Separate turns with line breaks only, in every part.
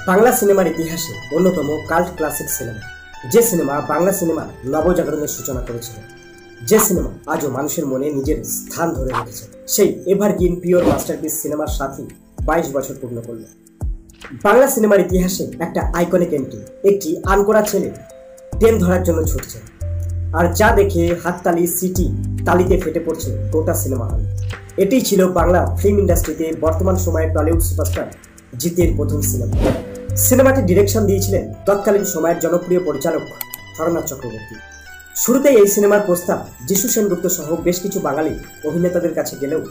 বাংলা সিনেমার ইতিহাসে অন্যতম কাল্ট ক্লাসিক সিনেমা, যে সিনেমা বাংলা সিনেমা নবজাগরণের সূচনা করেছিল, যে সিনেমা আজও মানুষের মনে নিজের স্থান ধরে রেখেছে, সেই এভারগ্রিন পিওর মাস্টারপিস সিনেমার সাথে 22 বছর পূর্ণ করল। বাংলা সিনেমার ইতিহাসে একটা আইকনিক এন্ট্রি, একটি আনকোড়া ছেলে ট্রেন ধরার জন্য ছুটছে, আর যা দেখে হাততালি সিটি তালিতে ফেটে পড়ছে গোটা সিনেমা হল। এটাই ছিল বাংলা ফিল্ম ইন্ডাস্ট্রিতে বর্তমান সময়ের টলিউড সুপারস্টার জিতের প্রথম সিনেমা। সিনেমাটি ডিরেকশন দিয়েছিলেন তৎকালীন সময়ের জনপ্রিয় পরিচালক হরনাথ চক্রবর্তী। শুরুতেই এই সিনেমার প্রস্তাব যিশু সেনগুপ্ত সহ বেশ কিছু বাঙালি অভিনেতাদের কাছে গেলেও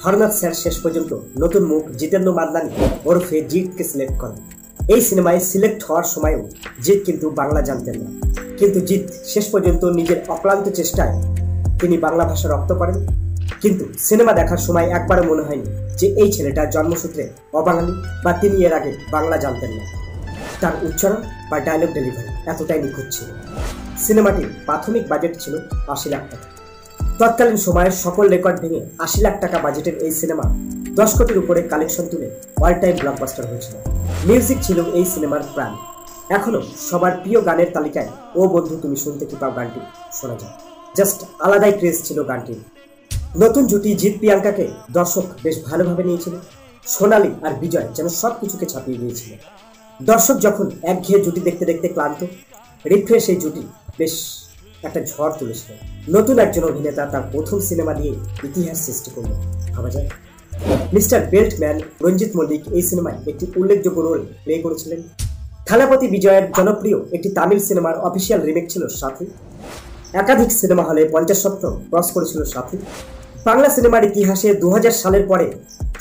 হরনাথ স্যার শেষ পর্যন্ত নতুন মুখ জিতেন্দ্র মাদলানি ওরফে জিতকে সিলেক্ট করেন। এই সিনেমায় সিলেক্ট হওয়ার সময়ও জিত কিন্তু বাংলা জানতেন না, কিন্তু জিত শেষ পর্যন্ত নিজের অক্লান্ত চেষ্টায় তিনি বাংলা ভাষা রপ্ত করেন। কিন্তু সিনেমা দেখার সময় একবারও মনে হয়নি যে এই ছেলেটা জন্মসূত্রে অবাঙালি বা তিনি এর আগে বাংলা জানতেন না। তার উচ্চারণ বা ডায়লগ ডেলিভারি এতটাই নিখুঁত ছিল। সিনেমাটির প্রাথমিক বাজেট ছিল 80 লাখ টাকা। তৎকালীন সময়ের সকল রেকর্ড ভেঙে 80 লাখ টাকা বাজেটের এই সিনেমা 10 কোটির উপরে কালেকশন তুলে অল টাইম ব্লকবাস্টার হয়েছিল। মিউজিক ছিল এই সিনেমার প্রাণ। এখনো সবার প্রিয় গানের তালিকায় ও বন্ধু তুমি শুনতে কি পাও গানটি শোনা যায়। জাস্ট আলাদাই ক্রেজ ছিল গানটির। নতুন জুটি জিৎ প্রিয়াঙ্কাকে দর্শক বেশ ভালোভাবে নিয়েছিল। সোনালী আর বিজয় যেন সবকিছুকে ছাপিয়ে দিয়েছিল। দর্শক যখন একঘেয়ে জুটি দেখতে দেখতে ক্লান্ত, রিফ্রেশ এই জুটি বেশ একটা ঝড় তুলেছিল। নতুন একজন অভিনেতা তার প্রথম সিনেমা দিয়ে ইতিহাস সৃষ্টি করল, ভাবা যায়। মিস্টার বেল্টম্যান রঞ্জিত মল্লিক এই সিনেমায় একটি উল্লেখযোগ্য রোল প্লে করেছিলেন। থালাপতি বিজয়ের জনপ্রিয় একটি তামিল সিনেমার অফিসিয়াল রিমেক ছিল সাথী। একাধিক সিনেমা হলে 50 সপ্তাহ ক্রস করেছিল সাথী। বাংলা সিনেমার ইতিহাসে 2000 সালের পরে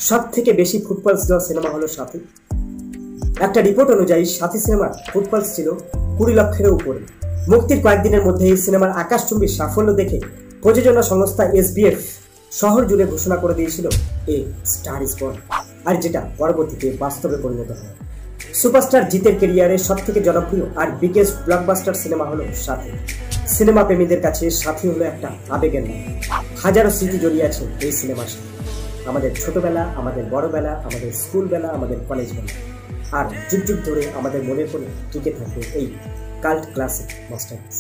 সব থেকে বেশি ফুটফলস দেওয়া সিনেমা হলো সাথী। একটা রিপোর্ট অনুযায়ী সাথী সিনেমার ফুটফলস ছিল 20 লক্ষের উপরে। মুক্তির কয়েকদিনের মধ্যে এই সিনেমার আকাশচুম্বী সাফল্য দেখে প্রযোজনা সংস্থা SBF শহর জুড়ে ঘোষণা করে দিয়েছিল এ স্টার ইজ বর্ন, আর যেটা পরবর্তীতে বাস্তবে পরিণত হয়। সুপারস্টার জিতের ক্যারিয়ারে সব থেকে জনপ্রিয় আর বিগেস্ট ব্লকবাস্টার সিনেমা হলো সাথী। সিনেমা প্রেমীদের কাছে সাথী হলো একটা আবেগের নাম। হাজারো স্মৃতি জড়িয়ে আছে এই সিনেমার সাথে। আমাদের ছোটবেলা, আমাদের বড়বেলা, আমাদের স্কুলবেলা, আমাদের কলেজ বেলা, আর যুগ যুগ ধরে আমাদের মনে পড়ে টিকে থাকবে এই কাল্ট ক্লাসিক মাস্টারপিস।